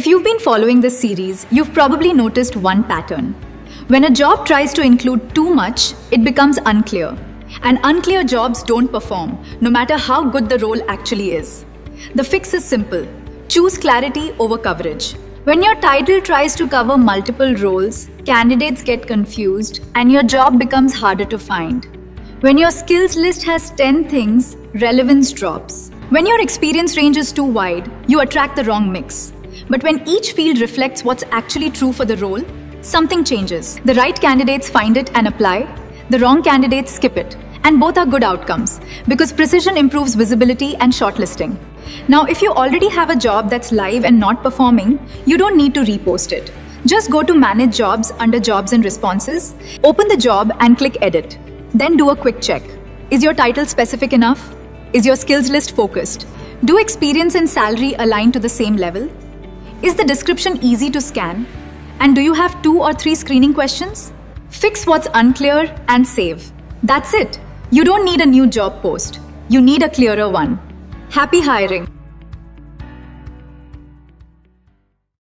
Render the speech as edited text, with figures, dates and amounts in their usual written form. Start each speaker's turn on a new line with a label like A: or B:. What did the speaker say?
A: If you've been following this series, you've probably noticed one pattern. When a job tries to include too much, it becomes unclear. And unclear jobs don't perform, no matter how good the role actually is. The fix is simple. Choose clarity over coverage. When your title tries to cover multiple roles, candidates get confused and your job becomes harder to find. When your skills list has 10 things, relevance drops. When your experience range is too wide, you attract the wrong mix. But when each field reflects what's actually true for the role, something changes. The right candidates find it and apply, the wrong candidates skip it. And both are good outcomes because precision improves visibility and shortlisting. Now, if you already have a job that's live and not performing, you don't need to repost it. Just go to Manage Jobs under Jobs and Responses, open the job and click Edit. Then do a quick check. Is your title specific enough? Is your skills list focused? Do experience and salary align to the same level? Is the description easy to scan? And do you have 2 or 3 screening questions? Fix what's unclear and save. That's it. You don't need a new job post. You need a clearer one. Happy hiring!